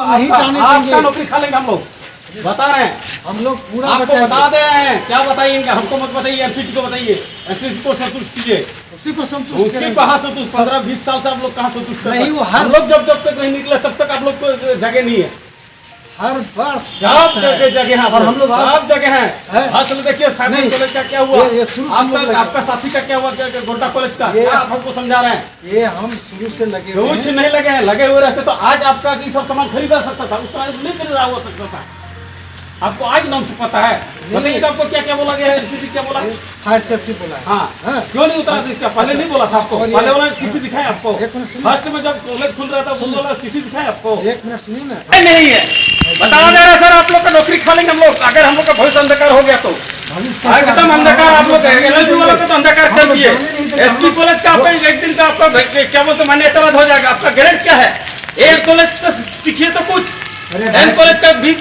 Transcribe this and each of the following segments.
नहीं जाने देंगे। आपका नौकरी खा लेंगे हम लोग, बता रहे हैं। हम लोग पूरा आपको बचाएंगे। बता दे रहे हैं, क्या बताइए, हमको मत बताइए, एमसीटी को बताइए, एमसीटी को संतुष्ट कीजिए। उसी को संतुष्ट उसकी करेंगे। कहाँ संतुष्ट, 15-20 साल से आप लोग कहाँ संतुष्ट कर नहीं, वो हर- हम लोग जब तक नहीं निकले तब तक आप लोग को जगह नहीं है। हर वर्ष सब जगह है, और हम लोग सब जगह है। है। असल देखिए साइंस नहीं। कॉलेज का क्या हुआ, ये शुरू से हम लोग लगे। आपका साथी का क्या हुआ, गोड्डा कॉलेज का, ये- क्या आप हमको समझा रहे हैं। ये हम शुरू से लगे हुए कुछ हैं। नहीं लगे हैं, लगे हुए रहते तो आज आपका ये सब सामान खरीदा सकता था, उस तरह नहीं खरीदा हो सकता था। आपको आज नाम से पता है, बताइए तो आपको क्या क्या बोला गया है, एनसीटी क्या बोला। फायर सेफ्टी बोला है। हाँ, हाँ। क्यों नहीं उतारा, क्या पहले नहीं बोला था आपको, और ये- पहले वाला चिट्ठी दिखाए आपको, एक मिनट सुनिए। फर्स्ट में जब कॉलेज खुल रहा था वो वाला चिट्ठी दिखाए आपको। एक मिनट सुनिए ना। नहीं है, बताया जा रहा है सर, आप लोग का नौकरी खा लेंगे हम लोग, अगर हम लोग का भविष्य अंधकार हो गया तो। एकदम अंधकार आप लोग, एलएलबी वाला को तो अंधकार कर दिए। एसपी कॉलेज का आपका एक दिन का आपका क्या बोलते मान्यता रद्द हो जाएगा। आपका ग्रेड क्या है, एयर कॉलेज से सीखिए तो कुछ, एन कॉलेज का भी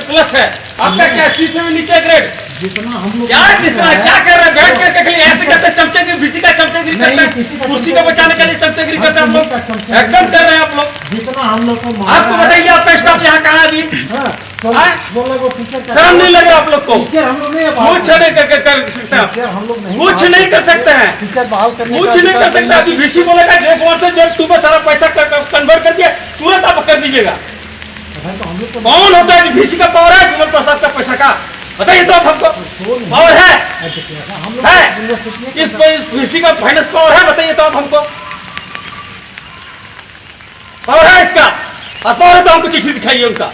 प्लस है, आपका क्या सी से भी नीचे ग्रेड। जितना हम लोग क्या जितना क्या कर रहे हैं, बैठ करके खाली ऐसे करते हैं, चमचेगिरी, किसी का चमचेगिरी करते नहीं, किसी हैं, का कुर्सी को बचाने के लिए चमचेगिरी करते हैं आप लोग, एकदम कर रहे हैं आप लोग। जितना हम लोग को आपको बताइए आपका स्टाफ यहाँ कहाँ है अभी, शर्म नहीं लग रहा आप लोग को, टीचर हम लोग नहीं कुछ नहीं कर सकते आप, टीचर हम लोग नहीं कुछ नहीं कर सकते हैं, टीचर बहाल करने कुछ का नहीं कर अधिकार सकते। अभी VC बोलेगा जो कौन से जो टू में सारा पैसा कन्वर्ट कर दिया, तुरंत आप कर दीजिएगा। है, तो हम लोग को कौन होता है VC का पावर है, विमल प्रसाद का पैसा का, बताइए तो आप हमको, पावर है, हम लोग है? यूनिवर्सिटी इस VC का फाइनेंस पावर है, बताइए तो आप हमको, पावर है इसका, और पावर है तो हमको चिट्ठी दिखाइए उनका।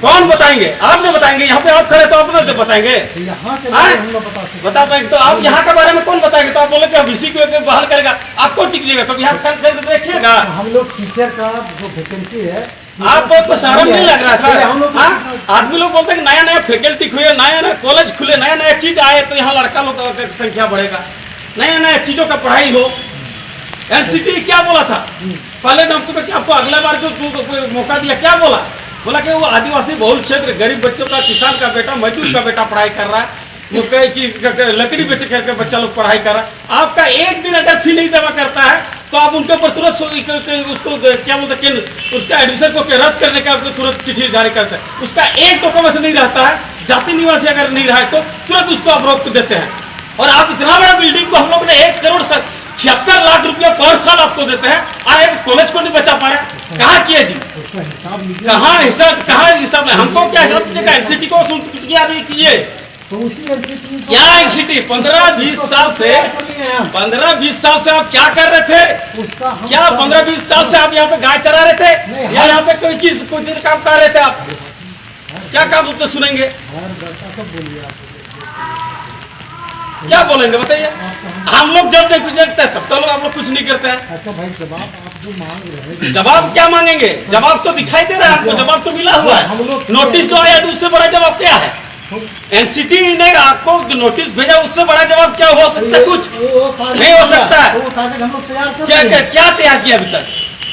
कौन बताएंगे, आप नहीं बताएंगे, यहाँ पे आप खड़े तो आप लोग बताएंगे, यहाँ के हाँ? बारे में हम लोग बता सकते बता पाएंगे तो आप यहाँ के बारे में कौन बताएंगे, तो आप बोले कि VC को बहाल करेगा, आप कौन टिकीजिएगा, कभी यहाँ खड़े देखिएगा। हैं। हम लोग टीचर का जो वैकेंसी है आपको तो शर्म नहीं लग रहा सर, हम लोग हाँ? आदमी लोग बोलते हैं कि नया नया फैकल्टी खुले, नया नया कॉलेज खुले, नया नया चीज आए तो यहाँ लड़का लोग की संख्या बढ़ेगा, नया नया चीजों का पढ़ाई हो। एनसीटी क्या बोला था पहले नाम से, आपको अगला बार जो मौका दिया क्या बोला, बोला कि वो आदिवासी बहुल क्षेत्र, गरीब बच्चों का, किसान का बेटा, मजदूर का बेटा पढ़ाई कर रहा है, वो कहे कि लकड़ी बेच करके बच्चा लोग पढ़ाई कर रहा है। आपका एक दिन अगर फी नहीं जमा करता है तो आप उनके ऊपर तुरंत उसको क्या बोलते हैं, उसका एडमिशन को रद्द करने का तुरंत चिट्ठी जारी करते हैं। उसका एक डॉक्यूमेंट नहीं रहता है, जाति निवासी अगर नहीं रहा है तो तुरंत उसको आप रोक देते हैं। और आप इतना बड़ा बिल्डिंग को हम लोग ने 1,76,00,000 रुपया पर साल आपको देते हैं, और एक कॉलेज को नहीं बचा पा रहे, कहाँ किए जी, कहाँ हिसाब नहीं, हमको क्या हिसाब दीजिएगा, एनसीटी को क्या नहीं कीजिए, तो उसी एनसीटी क्या एनसीटी 15-20 साल से 15-20 साल से आप क्या कर रहे थे, उसका हम क्या 15-20 साल से आप यहाँ पे गाय चरा रहे थे, या यहाँ पे कोई चीज कोई दिन काम कर रहे थे आप, क्या काम उसको सुनेंगे, क्या बोलेंगे बताइए। हम लोग जब नहीं कुछ देखते तब तो लोग आप लोग कुछ नहीं करते हैं। अच्छा भाई, जवाब आप जो मांग रहे हैं, जवाब क्या मांगेंगे, जवाब तो दिखाई दे रहा है आपको, जवाब तो मिला हुआ हम है, लोग नोटिस तो आया तो उससे बड़ा जवाब क्या है, एनसीटी ने आपको नोटिस भेजा, उससे बड़ा जवाब क्या हो सकता है, कुछ नहीं हो सकता है। वो कागज हम लोग तैयार कर क्या दिए। क्या क्या तैयार किया अभी तक,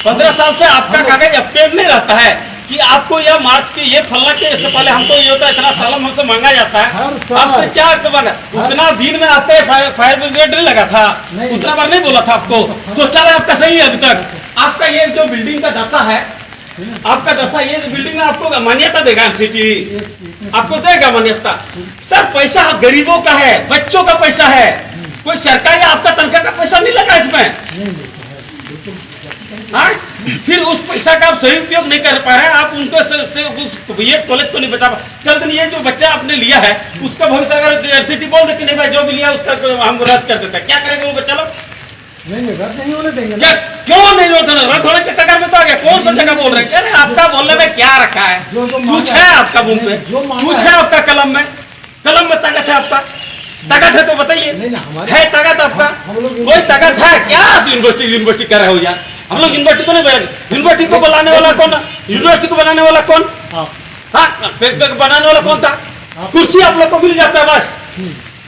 15 साल से आपका कागज अपडेट नहीं रहता है कि आपको यह मार्च के ये फलना के, इससे पहले हमको ये होता है इतना सालम हमसे मांगा जाता है, हर साल। आपसे क्या मांगा, उतना दिन में आते फायर ब्रिगेड नहीं लगा था, नहीं। उतना बार नहीं बोला था आपको, शौचालय आपका सही है अभी तक, आपका ये जो बिल्डिंग का दशा है, आपका दशा ये बिल्डिंग में आपको मान्यता देगा एनसीटी, आपको देगा मान्यता। सर पैसा गरीबों का है, बच्चों का पैसा है, कोई सरकारी आपका तनख्वाह का पैसा नहीं लगा इसमें, हाँ? फिर उस पैसा का आप सही उपयोग नहीं कर पा रहे हैं, आप उनको से उस बीएड कॉलेज को नहीं बचा पा, कल दिन ये जो बच्चा आपने लिया है उसका भविष्य अगर एनसीटी बोल दे कि नहीं भाई जो भी लिया उसका हम रद्द कर देते हैं, क्या करेंगे वो बच्चा लोग, नहीं रद्द नहीं होने देंगे क्या क्यों नहीं होता, रद्द होने के कगार में तो आ गया, कौन सा जगह बोल रहे हैं, अरे आपका बोलने में क्या रखा है, कुछ है आपका मुंह पे, कुछ है आपका कलम में ताकत है, आपका ताकत है तो बताइए, है ताकत आपका, कोई ताकत है क्या, यूनिवर्सिटी कर रहे हो यार, हम लोग यूनिवर्सिटी को नहीं बनाएंगे, यूनिवर्सिटी को बनाने वाला कौन, यूनिवर्सिटी को बनाने वाला कौन, हाँ बनाने वाला कौन था, कुर्सी आप लोग को मिल जाता है बस,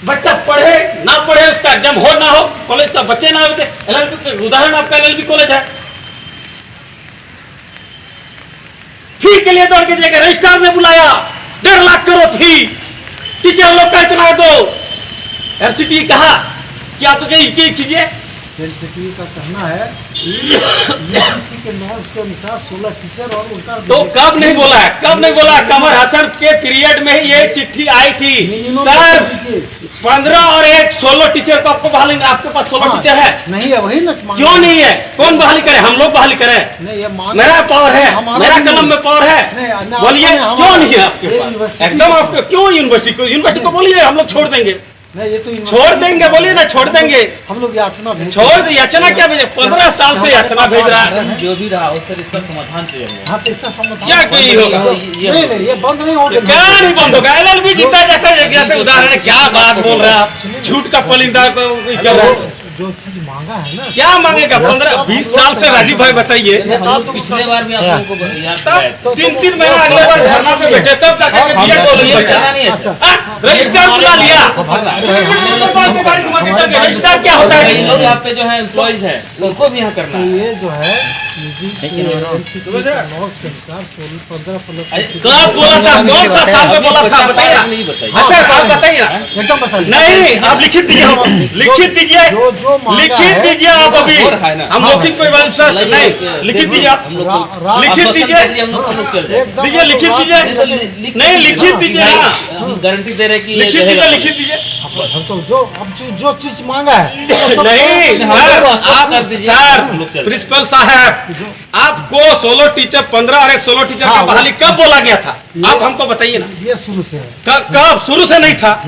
बच्चा पढ़े ना पढ़े, उसका एग्जाम हो ना हो, कॉलेज का बच्चे ना होते, एलएलबी उदाहरण आपका एलएलबी कॉलेज है, फी के लिए दौड़ के जाएगा, रजिस्ट्रार ने बुलाया 1.5 लाख करो फी, टीचर लोग का इतना दो, एनसीटी कहा कि आप तो कीजिए, एनसीटी का कहना है के नॉर्म्स के अनुसार 16 टीचर और उनका तो कब नहीं बोला है, कब नहीं बोला? कमर हसन के पीरियड में ही ये चिट्ठी आई थी सर। 15 और 1 16 टीचर को आपको बहाली, आपके पास 16 टीचर है? नहीं है, वही ना। क्यों नहीं है? कौन बहाली करे? हम लोग बहाली करें? नहीं, ये मेरा पावर है, मेरा कलम में पावर है। बोलिए क्यों नहीं है आपके पास? एकदम आपको क्यों यूनिवर्सिटी को बोलिए हम लोग छोड़ देंगे। नहीं, ये तो छोड़ देंगे, बोलिए ना छोड़ देंगे। हम लोग याचना भेज, छोड़ दे, याचना क्या भेजे? 15 साल से याचना भेज रहा है। जो भी रहा हो सर, इसका समाधान चाहिए। हाँ, तो इसका समाधान क्या कोई होगा? नहीं, ये बंद नहीं होगा। क्या नहीं बंद होगा? LLB जीता जाता है। उदाहरण है, क्या बात बोल रहे हैं आप? झूठ का पलिंदा कर रहे हैं। जो चीज मांगा है ना, क्या मांगेगा? 15-20 साल से राजीव भाई बताइए। हम लोग पिछले बार भी आप लोगों को याद कराए थे। तब 3-3 महीना अगले बार धरना पे बैठे, तब जाके हम बीएड लोग कॉलेज ये बचा। करना नहीं है सर। रजिस्टर बुला लिया। रजिस्टर क्या होता है? कई लोग यहाँ पे जो है एम्प्लॉइज है, उनको भी यहाँ करना तो है। ये जो है NCT के नॉर्म्स के अनुसार 15 कब बोला था? कौन सा साल में बोला था? बताइए ना। नहीं बताइए। अच्छा आप बताइए ना। एकदम बता नहीं, आप लिखित दीजिए, लिखित दीजिए, जो मांगा लिखित है, दीजिए आप अभी। हो रहा है ना। हम मौखिक कोई बात सर नहीं, लिखित दीजिए आप। हम लोग को- लिखित आप दीजिए। हम लोग चल जाए। एकदम दीजिए, लिखित दीजिए। नहीं, लिखित दीजिए ना। हम गारंटी दे रहे हैं कि ये लिखित रहेगा। दीजिए, लिखित दीजिए। हम तो जो चीज मांगा है नहीं हम सर, लोग आश्वस्त आप कर दीजिए। सर हम लोग चल प्रिंसिपल साहब, आपको 16 टीचर 15 और 1 16 टीचर का हाँ, बहाली कब बोला गया था? आप हमको बताइए ना। ये शुरू से है। कब? शुरू से नहीं था,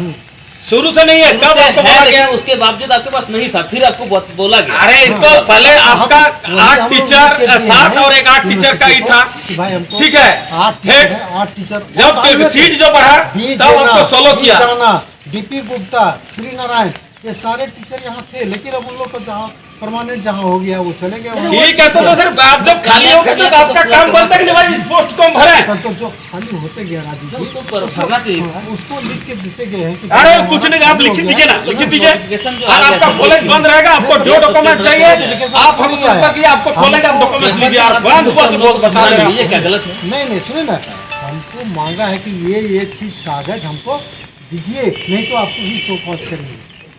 शुरू से नहीं है। कब आपको है, बोला लेकिन गया? उसके बावजूद आपके पास नहीं था, फिर आपको बोला गया। अरे इनको पहले आपका हम 8 लोग टीचर के लिए 7 और 1 8 टीचर का ही था। कि भाई हमको ठीक है, 8 टीचर है, 8 टीचर जब सीट जो बढ़ा तब आपको 16 किया। डीपी गुप्ता, श्री नारायण, ये सारे टीचर यहाँ थे, लेकिन अब उन लोग को जहाँ परमानेंट जहाँ हो गया वो चले गए। ठीक है, तो सर आप जब खाली हो गए तो आपका काम बनता है कि भाई इस पोस्ट को हम भरे। तो जो खाली होते गया राजू जी, उसको भरना चाहिए। उसको लिख के देते गए हैं कि अरे कुछ नहीं, आप लिखित दीजिए ना, लिखित दीजिए। नोटिफिकेशन जो और आ आपका गया, कॉलेज बंद रहेगा, आपको जो डॉक्यूमेंट चाहिए आप हमसे संपर्क कीजिए, आपको कॉलेज आप डॉक्यूमेंट लीजिए। आप बंद हुआ तो लोग बता रहे ये हैं। क्या गलत है? नहीं नहीं सुने ना, हमको मांगा है कि ये चीज कागज हमको दीजिए, नहीं तो आपको भी शो कॉज करेंगे।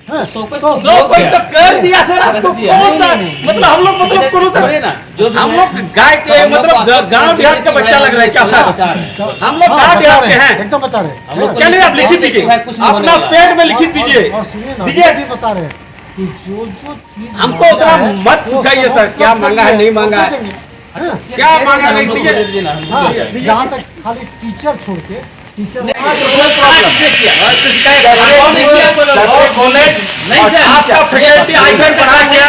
हाँ, शोकत तो तो कोई तो कर दिया सर, आपको कर दिया। कौन सा नहीं, नहीं, मतलब हम लोग मतलब करो छोड़े सर ना, जो भी हम है। लोग गाय के हम लोग मतलब गांव देहात का बच्चा लग रहा है क्या बचा सर? रहे हैं। हम लोग हाँ, गांव बता देहात रहे के हैं, हैं। एकदम बता रहे हैं। हम लोग को क्या नहीं, आप लिखित लिखित दीजिए, कुछ नहीं होने अपना वाला। पेट में लिखित दीजिए। और सुनिए ना, दीजिए। ये भी बता रहे हैं कि जो चीज हमको मांगा उतना है, मत वो सिखाइए सब सर, क्या हम मांगा है, नहीं मांगा है। दे देंगे। हाँ, क्या मांगा नहीं हम लोग को दीजिए। दे दीजिए ना, हम लोग हाँ, को दे दीजिए। जहाँ तक खाली टीचर छोड़ के टीचर कॉलेज नहीं सर, आपका फैकल्टी आईफर बढ़ा क्या?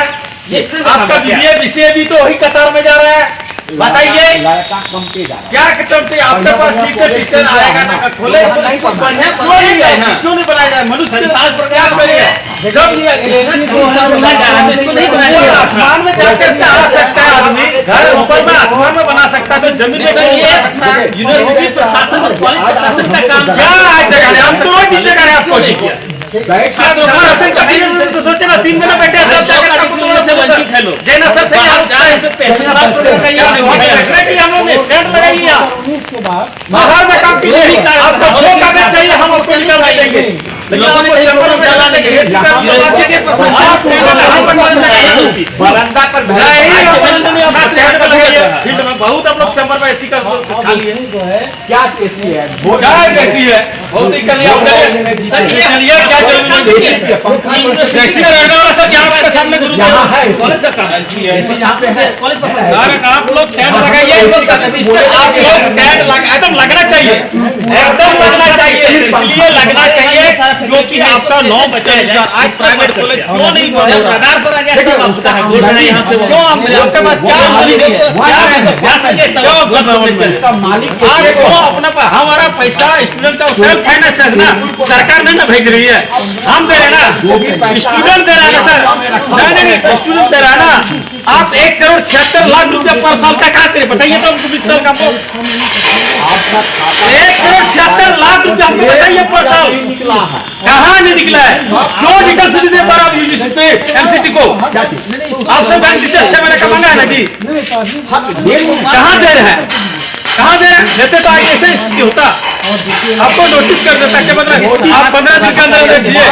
ये आपका बीए विषय भी तो वही कतार में जा रहा है। बताइए क्या चलते आपके पास टीचर आएगा ना कॉलेज बढ़िया क्यों नहीं आएगा? क्यों नहीं बनाया जाए? मनुष्य के पास क्या करिए जब इसको नहीं बनाया ऊपर गया। आसमान में जाकर के आ सकता है आदमी, घर ऊपर में आसमान में बना सकता है, तो जमीन में सर, क्यों ये बना सकता है? यूनिवर्सिटी प्रशासन और कॉलेज प्रशासन का काम क्या आज जगह हम तो रोज जीते रहे आपको नहीं किया। प्रशासन का पीरियड तो सोचे ना 3 महीने बैठे हैं, तब जाकर आपको तो से वंचित है लोग। जैना सर थे बाहर जा नहीं सकते हैं, सिर्फ आप लोगों का ये देखने के लिए हम लोग ने टेंट लगाई है। 19 के बाद बाहर में काम कीजिए, जो भी कार्य आपको हो, जो लेकिन कागज चाहिए हम आपको निकाल के देंगे, लेकिन लोगों ने आपको कहीं चक्कर में पर डाला देंगे। ये सिस्टम यहाँ बता पे दीजिए, प्रशासन आप हम बता देंगे। बरामदा पर नहीं, आप बरामदा में आप टेंट पे लगाइए। है। फील्ड में बहुत आप लोग चैम्बर में ऐसी का खा लिए। जो है क्या कैसी है? बहुत ही कर लिया चलिए क्या रहने वाला सर यहाँ आपके सामने गुरु कॉलेज का काम है। कॉलेज प्रशासन सर आप लोग टेंट लगाइए, आप लोग टेंट एकदम लगना चाहिए, एकदम लगना चाहिए, इसलिए लगना चाहिए क्योंकि आपका नॉर्म के अनुसार आज प्राइवेट कॉलेज क्यों नहीं बने? जब रडार पर आ गया तब आपका है, बोल रहे हैं यहाँ से वो। क्यों आपके पास क्या मालिक है? क्या है? अभ्यास आ गया, तब आप गवर्नमेंट चले। आज वो अपना हमारा पैसा स्टूडेंट का सेल्फ फाइनेंस है ना, सरकार नहीं ना भेज रही है, हम दे रहे हैं ना, स्टूडेंट दे रहा है ना सर। नहीं स्टूडेंट दे रहा है ना। आप 1,76,00,000 रुपया पर साल का कहा करें बताइए तो हमको 20 साल का 1,76,00,000 रुपया हमको बताइए पर साल कहाँ नहीं निकला है? क्यों निकल से दे पा रहा यूजीसी पे एनसीटी को? आपसे बैंक टीचर 6 महीने का मांगा है ना जी, नहीं तो अभी कहाँ दे रहे हैं? कहाँ दे रहे हैं? लेते तो आगे ऐसे स्थिति होता। और देखिए आपको नोटिस कर देता क्या मतलब आप 15 दिन के अंदर दीजिए।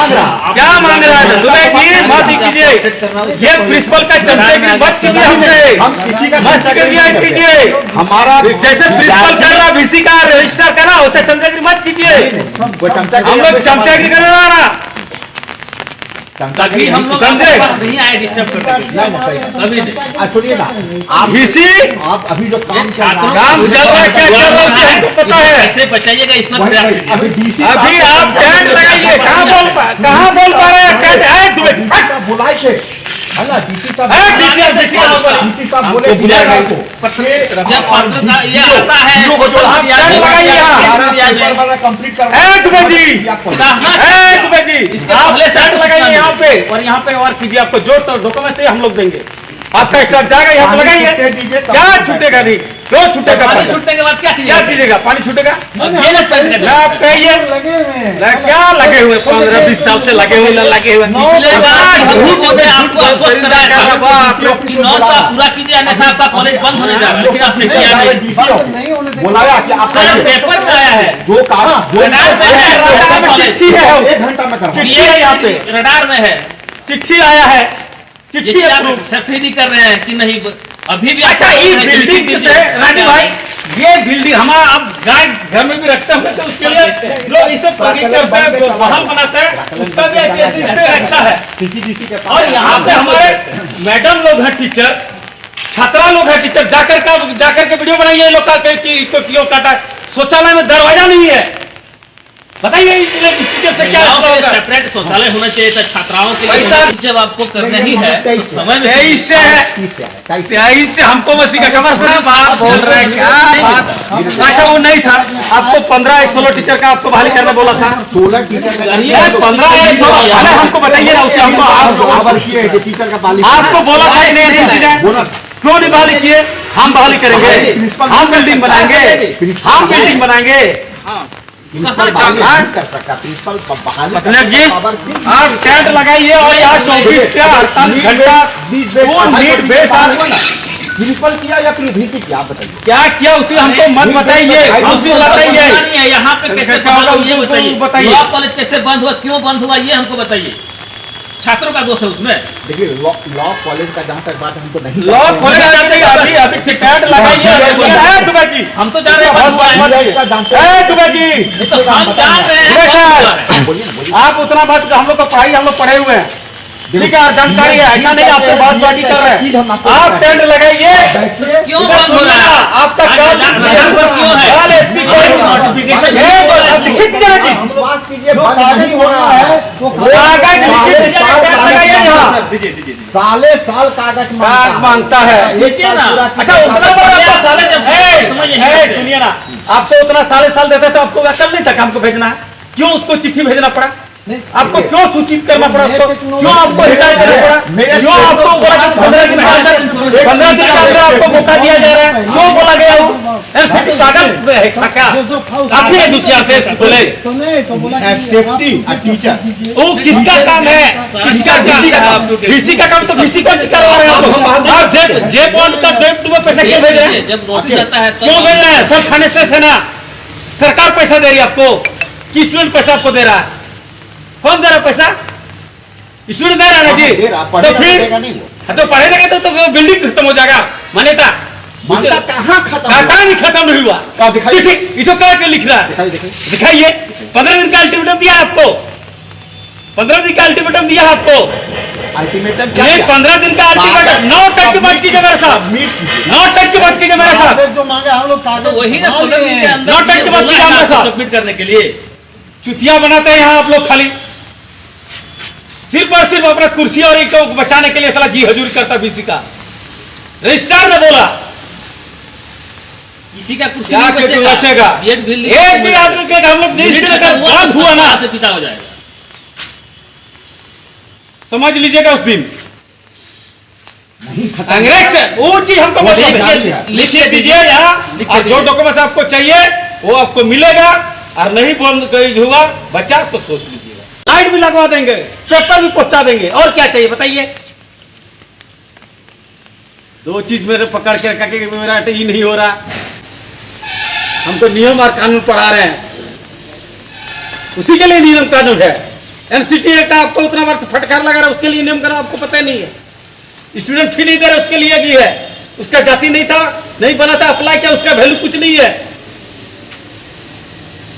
क्या मांग रहा है दुबई की मत कीजिए, ये प्रिंसिपल का चमचेगिरी मत कीजिए हमसे, हम किसी का मत कीजिए। हमारा जैसे प्रिंसिपल कर रहा VC का रजिस्टर कर रहा वैसे चमचेगिरी मत कीजिए। वो चमचा हम लोग चमचेगिरी करने वाला अभी हम लोग समझे? आपके पास नहीं आए डिस्टर्ब करने के लिए। अभी नहीं। सुनिए ना, आप VC आप अभी जो काम चल छात्रों रहा काम चल रहा है, क्या चल रहा है हमको पता है। कैसे बचाइएगा इसमें है प्रयास वही- कीजिए। अभी डीसी अभी आप टेंट लगाइए, कहाँ बोल पा रहे हैं टेंट है दुबई बुलाए थे, है ना? डीसी साहब डीसी साहब बोले बुलाएगा को जब पत्र का ये आता है जीरो को जोड़ा, तो टेंट लगाइए पेपर वाला कंप्लीट कर है दुबई जी कहाँ है दुबई जी इसके आप पहले से टेंट लगाइए यहाँ पे और यहाँ पे और कीजिए। आपको जो डॉक्यूमेंट चाहिए हम लोग देंगे। आपका स्टाफ जाएगा यहाँ पे लगाइए। दीजिए क्या छूटेगा नहीं, क्यों छूटेगा? पानी छूटने के बाद क्या क्या कीजिएगा? कीजिएगा? पानी छूटेगा? अब ये ना टेंट करना। आप कहिए लगे हुए हैं। क्या लगे हुए 15-20 साल से लगे हुए लगे हुए पिछले बार झूठ बोल के आपको आश्वस्त कराया था आप लोग कि 9 साल पूरा कीजिए अन्यथा आपका कॉलेज बंद होने जा रहा है, लेकिन आपने किया नहीं। डीसी नहीं होने देंगे। बुलाया कि आप सर पेपर में आया है, जो काम रडार पे है, रडार में चिट्ठी है, 1 घंटा में करवा चिट्ठी है यहाँ पे, रडार में है। चिट्ठी आया है, ये चिट्ठी चीज आप approve। सर्टिफाई नहीं कर रहे हैं कि नहीं अभी भी अच्छा ये बिल्डिंग से राजू भाई ये बिल्डिंग हमारा अब गाय घर में भी रखते हैं तो उसके लिए लोग इसे फर्नीचर पे महल बनाते हैं, उसका भी इससे अच्छा है। डीसी के और यहाँ पे हमारे मैडम लोग हैं टीचर, छात्रा लोग हैं टीचर, जाकर के वीडियो बनाइए लोग का क्यों काटा, शौचालय में दरवाजा नहीं है, बताइए टीचर से क्या होगा? सेपरेट शौचालय होना चाहिए था छात्राओं के लिए। पैसा- जब आपको करना ही है तो समय में 23 से है, 23 से हमको मसीह का कमर साहब आप बोल रहे हैं क्या बात? अच्छा वो नहीं था, आपको 15-16 टीचर का आपको बहाली करने बोला था। 16 टीचर का 15-16 अरे हमको बताइए ना उसे, हमको बराबर किए हैं, जो टीचर का बालिश आपको बोला था नहीं ऐसी चीजें बोला क्यों नहीं बहाली किए? हम बहाली करेंगे, हम बिल्डिंग बनाएंगे, हम बिल्डिंग बनाएंगे। प्रिंसिपल बहाली नहीं कर सकता, प्रिंसिपल बहाली कर मतलब जी सकता, आप टेंट लगाइए और यहाँ 24 से 48 घंटा नीट बेस प्रिंसिपल किया या फिर VC किया, आप बताइए। क्या किया उसे हमको मत बताइए, हमको बताइए। नहीं है यहाँ पे कैसे क्या होगा बंद हुआ ये बताइए। बताइए। लॉ कॉलेज कैसे बंद हुआ, क्यों बंद हुआ ये हमको बताइए। छात्रों का दोष है उसमें। देखिए लॉ कॉलेज का जहाँ तक बात हमको नहीं लॉ खोले जाते हैं, अभी टेंट लगाइए दुबई जी, हम तो जा रहे हैं बंद हुआ है। दुबई जी तो हम जान रहे हैं दुबई बंद हुआ है। साहब बोलिए बोलिए आप उतना बात हम लोग का पढ़ाई हम लोग पढ़े हुए हैं, ठीक है जानकारी है, ऐसा नहीं आपसे बात बाटी कर रहे हैं। आप टेंट लगाइए, बैठिए, क्यों बंद हो रहा है? आपका रडार पर क्यों है? नोटिफिकेशन लिखित दीजिए जी, विश्वास कीजिए बंद नहीं हो रहा है, कागज लिखित दीजिए, टेंट लगाइए यहाँ। दीजिए। साले साल कागज कागज मांगता है। एक साल पूरा अच्छा उतना बड़ा आपको साले जब समझ नहीं है, सकते। सुनिए ना, आपको उतना साल देते तो आपको अकल नहीं था हमको भेजना है, क्यों उसको चिट्ठी भेजना पड़ा? आपको क्यों सूचित करना पड़ा उसको? क्यों आपको हिदायत करना पड़ा? क्यों आपको बोला कि 15 दिन के अंदर आपको मौका दिया जा रहा है? क्यों बोला गया वो? सिर्फ कागज है क्या? काफी है दूसरी आपसे बोले तो नहीं तो बोला कि सेफ्टी टीचर वो किसका काम है? किसका काम? VC का काम तो VC को करवा रहे हैं आप। जे पॉइंट का डेप्ट में पैसा क्यों भेज रहे हैं? जब नोटिस आता है तो क्यों भेज रहे हैं? सब खाने से ना सरकार पैसा दे रही है आपको कि स्टूडेंट पैसा आपको दे रहा है? कौन दे रहा है पैसा? स्टूडेंट दे रहा है ना जी। तो फिर तो पढ़ेगा तो बिल्डिंग खत्म हो जाएगा, मान्यता मान्यता कहाँ खत्म हुआ? कहाँ नहीं खत्म नहीं हुआ। कहाँ दिखाइए? चिट्ठी इसे क्या के लिख रहा है? दिखाइए दिखाइए दिखाइए। 15 दिन का अल्टीमेटम दिया है आपको, 15 दिन का अल्टीमेटम दिया है आपको। अल्टीमेटम क्या ये किया? 15 दिन का अल्टीमेटम 9 तक की बात कीजिए मेरे साथ, 9 तक की बात कीजिए मेरे साथ। कागज जो मांगे हम लोग कागज तो वही ना बना 15 लिए दिन के हैं। अंदर नोट के बाद बोला क्या है पैसा? आपको सबमिट करने के लिए। चुतिया बनाते हैं यहाँ आप लोग खाली, सिर्फ और सिर्फ अपना कुर्सी और एक को बचाने के लिए साला जी हजूरी करता VC का। रजिस्ट्रार ने बोला किसी का कुर्सी क्या नहीं के बचेगा? बीएड बिल एक भी आदमी के हम लोग लिस्ट लेकर पास हुआ ना, से पिता हो जाएगा। समझ लीजिएगा उस दिन नहीं खत्म अंग्रेज से वो चीज हमको लिख बता के- दीजिए, लिख के लिख दीजिए यहाँ, लिख के और जो दीजिए। डॉक्यूमेंट आपको चाहिए वो आपको मिलेगा, और नहीं बंद होगा बच्चा तो सोच लीजिएगा। लाइट भी लगवा देंगे, पेपर भी पहुंचा देंगे, और क्या चाहिए बताइए? दो चीज मेरे पकड़ के रखा कि मेरा ये नहीं हो रहा, हमको नियम और कानून पढ़ा रहे हैं, उसी के लिए नियम कानून है। एनसीटी का आपको उतना बार फटकार लगा रहा है, उसके लिए नियम कानून आपको पता ही नहीं है। स्टूडेंट फी नहीं दे रहे, उसके लिए की है, उसका जाति नहीं था, नहीं बना था, अप्लाई किया, उसका वैल्यू कुछ नहीं है,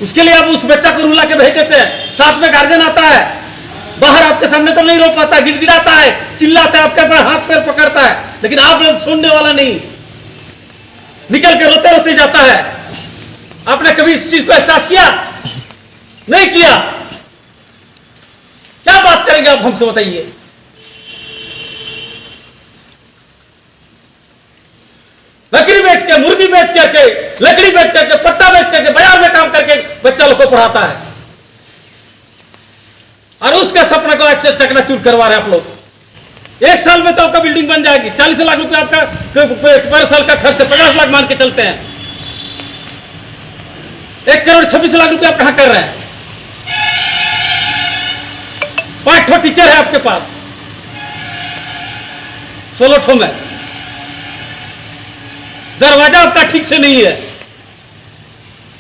उसके लिए आप उस बच्चा को रुला के भेज देते हैं। साथ में गार्जियन आता है, बाहर आपके सामने तो नहीं रो पाता, गिड़गिड़ाता है, चिल्लाता है, आपके पास हाथ पैर पकड़ता है, लेकिन आप लोग सुनने वाला नहीं, निकल के रोते रोते जाता है। आपने कभी इस चीज को एहसास किया? नहीं किया। क्या बात करेंगे आप हमसे बताइए? बकरी बेच के, मुर्गी बेच करके, लकड़ी बेच करके, पत्ता बेच करके, बाजार में काम करके बच्चा लोग को पढ़ाता है, और उसका सपना को आज चकनाचूर करवा रहे आप लोग। 1 साल में तो आपका बिल्डिंग बन जाएगी, 40 लाख रुपए आपका पर साल का खर्च, 50 लाख मान के चलते हैं, 1 करोड़ 26 लाख रुपए आप कहां कर रहे हैं? 5 ठो टीचर है आपके पास, 16 ठो में, दरवाजा आपका ठीक से नहीं है।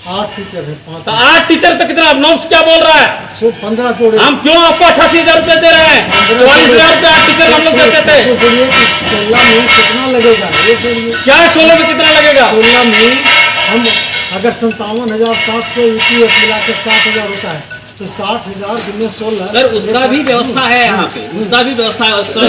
8 टीचर है, 5 तो 8 टीचर तो कितना, नॉर्म्स क्या बोल रहा है? 15 जोड़े। हम क्यों आपको 88,000 रुपए दे रहे हैं? 44,000 रुपए 8 टीचर हम लोग देते थे। 16 में कितना लगेगा ये बोलिए? क्या 16 में कितना लगेगा? 16 में हम अगर 57,700 यूपीएफ मिला के 60,000 होता है, तो 60,000 गुने 16। सर उसका भी व्यवस्था है यहाँ पे, उसका भी व्यवस्था है, उसका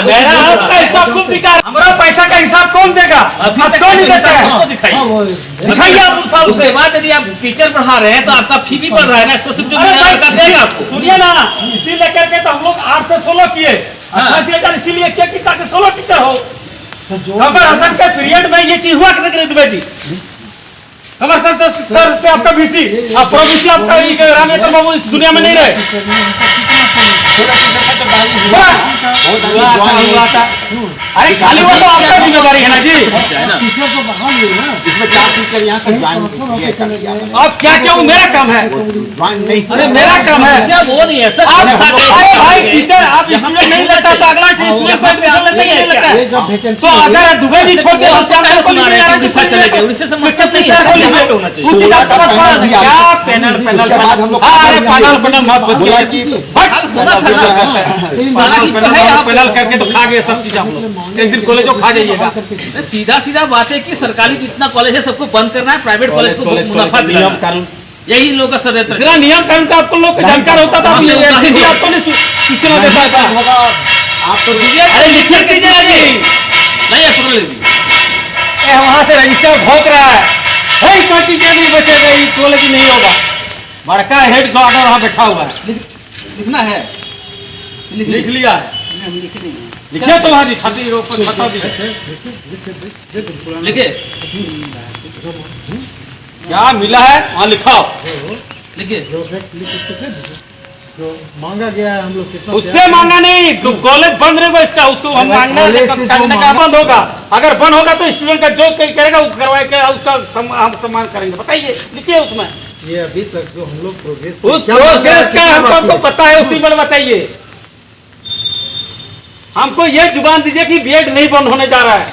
मेरा आपका हिसाब खुद दिखा, हमारा पैसा का हिसाब कौन देगा? अभी आप तक क्यों नहीं देते हैं? उसको दिखाइए। हाँ, वो दिखाइए आप उस साल उसके से। बाद यदि आप टीचर पढ़ा रहे हैं तो आपका फी भी बढ़ रहा है ना, इसको सिर्फ जो अरे मिला लड़का देगा आपको। सुनिए ना, इसी लेकर के तो हम लोग 8 से 16 किए, 88,000 इसीलिए किया कि ताकि 16 टीचर हो। तो जो कमर हसन के पीरियड में ये चीज हुआ कि दुबे जी? कमर हसन से आपका बीसी, आप प्रोबीसी आपका राम तो बाबू इस दुनिया में नहीं रहे। अरे खाली वो तो आपका जिम्मेदारी है ना जी। टीचर तो बहाल हुए ना, इसमें 4 टीचर यहाँ से ज्वाइन अब क्या क्या वो मेरा काम है? ज्वाइन नहीं अरे मेरा काम है। समस्या वो नहीं है सर, आप अरे भाई टीचर आप हम स्टूडेंट नहीं लगता तो अगला स्टूडेंट पर नहीं लगता ये है। जब वैकेंसी तो अगर दुबई जी छोड़ दिया तो हम सुना रहे हैं उड़ीसा चले गए, उड़ीसा से मतलब नहीं है, यहाँ पे होना चाहिए। कुछ चीज आपका बात क्या पैनल पैनल अरे पैनल पैनल मत बोला कि हल होना था ना। पैनल करके तो खा गए सब चीज हम लोग। एक दिन कॉलेजों खा जाइएगा। सीधा सीधा बात है कि सरकारी जितना कॉलेज है सबको बंद करना है, प्राइवेट कॉलेज को बहुत मुनाफा दिलाना नियम है। कानून, यही लोग का षड्यंत्र है। इतना नियम कानून का आपको लोग जानकार होता था, एलसीडी आपको नहीं सूचना देता था। होगा आप तो अरे लिखित कीजिए ना जी। नहीं है, पकड़ लीजिए। वहां से रजिस्टर भोग रहा है, कोई टीचर नहीं बचेगा, ये कॉलेज नहीं होगा। बड़का हेड गार्डर वहां बैठा हुआ है, लिखना है, लिख लिया है, लिखिए तो वहां जी छाती ऊपर छाता दी लिखे क्या मिला है वहां लिखाओ। लिखिए। जो मांगा गया है हम लोग कितना उससे मांगा नहीं, तो कॉलेज बंद रहेगा इसका, उसको हम मांगना कॉलेज से जो करने का बंद होगा। अगर बंद होगा तो स्टूडेंट का जो करेगा वो करवाए के उसका हम सम्मान करेंगे। बताइए, लिखिए उसमें ये अभी तक जो हम लोग प्रोग्रेस उस प्रोग्रेस का हमको पता है, उसी पर बताइए। हमको ये जुबान दीजिए कि बीएड नहीं बंद होने जा रहा है,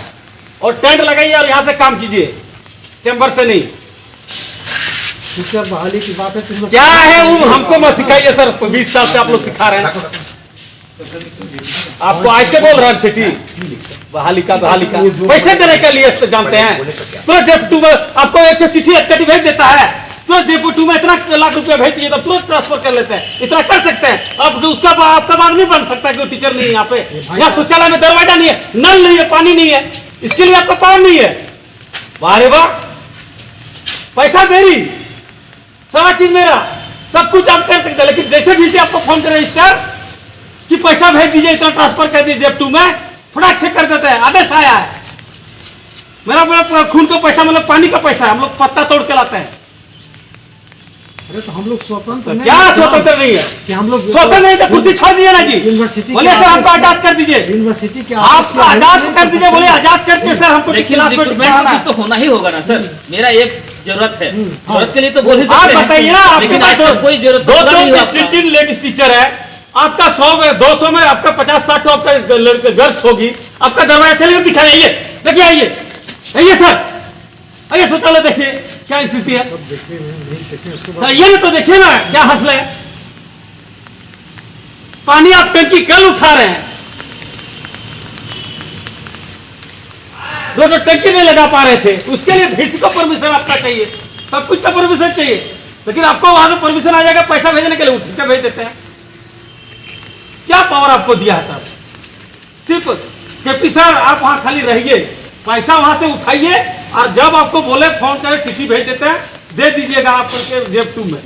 और टेंट लगाइए और यहाँ से काम कीजिए, चैम्बर से नहीं। टीचर बहाली की बात है, तुम लोग क्या है वो हमको मत सिखाइए सर, 20 साल से आप लोग सिखा रहे हैं। आपको ऐसे बोल रहे हैं सिटी बहाली का पैसे देने के लिए जानते हैं। तुरंत जेप2 में आपको एक चिट्ठी एचटी भेज देता है, तुरंत जेप2 में इतना लाख रुपया भेज दिए तो तुरंत ट्रांसफर कर लेते हैं। इतना कर सकते हैं। अब उसका आपका बात नहीं बन सकता कि टीचर नहीं है यहाँ पे। यहाँ शौचालय में दरवाजा नहीं है, नल नहीं है, पानी नहीं है, इसके लिए आपका पावर नहीं है। वाह रे वाह, पैसा मेरी, सारा चीज मेरा, सब कुछ आप कर सकते हैं। लेकिन जैसे भी से आपको फोन करे रजिस्टर कि पैसा भेज दीजिए, इतना ट्रांसफर कर दीजिए जेप2 में, फटाक से कर देते हैं। आदेश आया है, मेरा खून का पैसा मतलब पानी का पैसा है, हम लोग पत्ता तोड़ के लाते हैं। अरे तो हम लोग स्वतंत्र नहीं क्या स्वतंत्र नहीं है? कि हम लोग स्वतंत्र नहीं तो कुर्सी छोड़ दीजिए ना जी, यूनिवर्सिटी बोले सर हमको आजाद कर दीजिए, यूनिवर्सिटी के आपको आजाद कर दीजिए, बोले आजाद करके सर हमको लेकिन क्लास में रिक्रूटमेंट पढ़ाना तो है। कुछ तो होना ही होगा ना सर। मेरा एक जरूरत है, जरूरत के लिए तो बोल ही आप सकते बताइए ना, हैं, आपके लेकिन पास आज तक कोई जरूरत पूरा नहीं हुआ आपका। 3 लेडीज टीचर है, आपका 100 में 200 में आपका 50-60 आपका गर्ल्स होगी, आपका दरवाजा चलेगा, दिखाइए, देखिए आइए, आइए सर, अरे शौचालय देखिए क्या स्थिति है। सब देखिए नहीं देखिए उसके तो बाद ये तो देखिए ना क्या हंसले है। पानी आप टंकी कल उठा रहे हैं, दो टंकी नहीं लगा पा रहे थे, उसके लिए फिर को परमिशन आपका चाहिए, सब कुछ का परमिशन चाहिए, लेकिन आपको वहां से परमिशन आ जाएगा पैसा भेजने के लिए, उठ के भेज देते हैं। क्या पावर आपको दिया है तब? सिर्फ केपी सर आप वहां खाली रहिए, पैसा वहां से उठाइए और जब आपको बोले फोन करे चिट्ठी भेज देते हैं, दे दीजिएगा आप उनके जेब टू में।